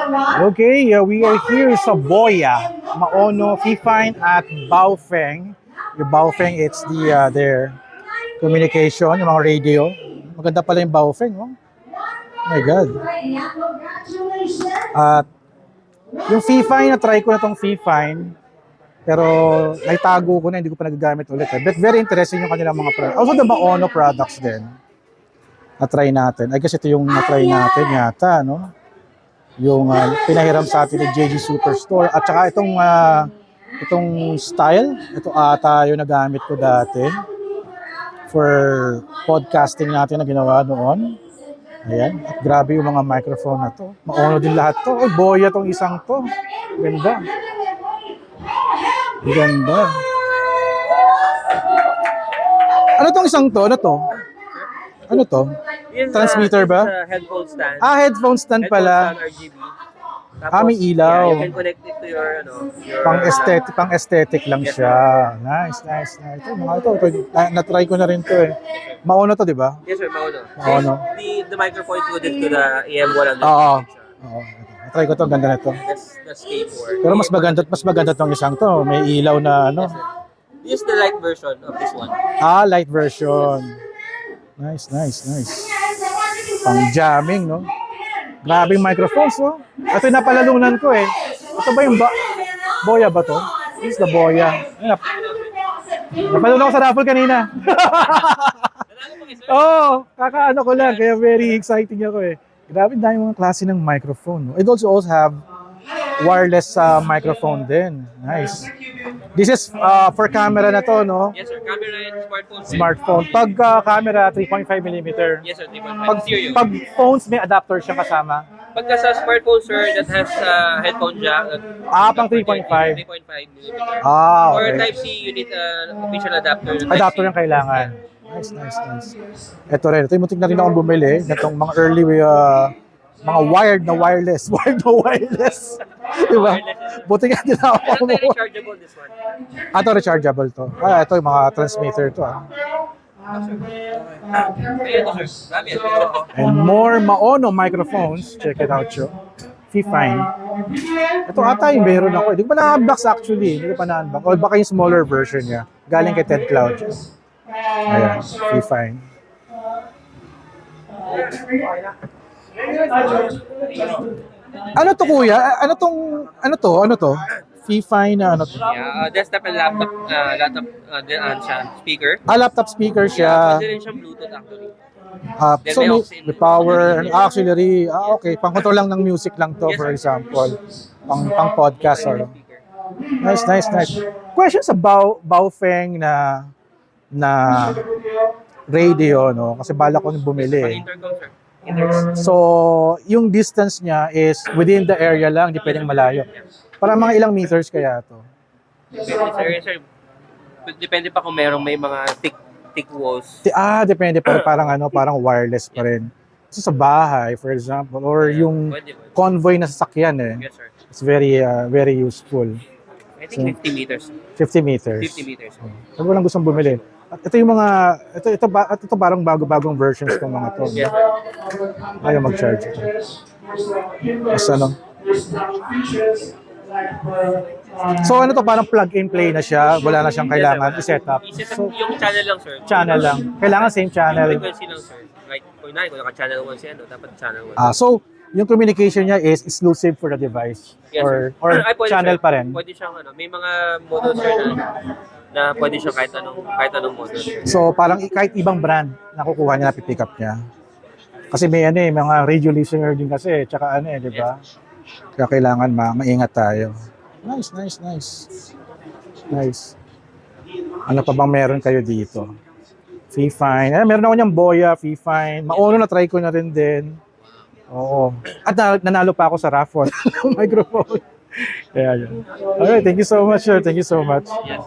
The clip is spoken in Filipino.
Okay, we are here sa Boya, Maono, Fifine at Baofeng. Yung Baofeng, it's their communication, yung mga radio. Maganda pala yung Baofeng, oh. Oh my God. At yung Fifine, na-try ko na tong Fifine. Pero naitago ko na, hindi ko pa nagagamit ulit. But very interesting yung kanilang mga products. Also the Maono products din. Na-try natin. I guess ito yung na-try natin yata, no? Yung pinahiram sa atin ni JG Superstore. At saka itong style, ito ata yung nagamit ko dati for podcasting natin na ginawa noon. Ayan. At grabe yung mga microphone na to. Maono din lahat to. Ay, Boya tong isang to. Ganda. Ganda. Ano tong isang to? Ano to? Ano to? Transmitter ba? Headphone stand. Headphone stand pala. Headphone stand RGB. Tapos, May ilaw. Yeah, you can connect it to your, Pang aesthetic lang siya. Nice. Ito, na-try ko na rin to eh. Maono to, di ba? Yes, sir, Maono. Maono. The microphone included to the AM100. Oo. Na-try ko to, ganda na to. That's K4. Pero mas maganda tong isang to. May ilaw na ano. Yes, sir. This is the light version of this one. Light version. Nice. Pang jamming, no? Grabing microphones, no? Ito yung napalalunan ko eh. Ito ba yung Boya ba to? This is the Boya. Napalalunan ko sa raffle kanina. Kakaano ko lang. Kaya very exciting ako eh. Grabe dahil mga klase ng microphone. It also have wireless microphone din. Nice. This is for camera na to, no? Yes, sir. Camera and smartphone. Smartphone. Pag camera, 3.5mm. Yes, sir. 3.5 stereo. Pag phones, may adapter siyang kasama. Pagka sa smartphone, sir, that has headphone jack. Pang 3.5. 3.5mm. Okay. Or Type-C, you need official adapter. Adapter yung kailangan. Nice. Ito rin. Ito yung muntik na rin akong bumili. Itong mga early, mga wired na wireless. Diba? Buti nga din ako. Rechargeable this one. Ito rechargeable to. Ito yung mga transmitter to. And more Maono microphones. Check it out, yo. Fifine. Ito ata yung meron ako. Hindi ko pa na-unbox actually. Hindi ko pa na-unbox. O baka yung smaller version niya. Galing kay Ted Cloud. Ayan. Fifine. Ano to kuya? Ano to? Fifine na ano to? Yeah, desktop and laptop speaker. Laptop speaker siya. Pwede rin siyang Bluetooth actually. So may power, auxiliary. Okay, pang-control lang ng music lang to, for example. Pang podcast or. Nice. Question sa Baofeng na radio, no? Kasi bala ko nung bumili. Intercom, sir. So, yung distance niya is within the area lang, hindi pwedeng malayo. Para mga ilang meters kaya to? Depende, sir. Depende pa kung may mga thick walls. Depende pa. Parang wireless pa rin. So, sa bahay, for example, or yung convoy na sasakyan Yes, sir. it's very useful. I think 50 meters. 50 meters. 50 meters. Pag walang gustong bumili. At ito yung mga, ito parang bago-bagong versions ng mga to. Yes, sir. Ayaw mag-charge ito. Mas ano? So ano to, parang plug-and-play na siya. Wala na siyang kailangan i-set up. So, Yung channel lang, sir. channel lang. Kailangan same channel. Yung frequency lang, sir. Like, kung naka-channel 1 siya, dapat channel 1. So, yung communication niya is exclusive for the device. Yes, or sir. Pwede, channel sir. pa rin. Pwede siyang, may mga models, sir, na pwede siyang kahit anong model, sir. So, parang kahit ibang brand nakukuha niya, napipick up niya. Kasi may mga radio listener din kasi, tsaka di ba? Kaya kailangan maingat tayo. Nice. Ano pa bang meron kayo dito? Fifine. Meron ako niyang Boya, Fifine. Maono na try ko na rin din. Oo. At nanalo pa ako sa raffle ng microphone. Kaya yun. Alright, thank you so much, sir. Thank you so much. Yes.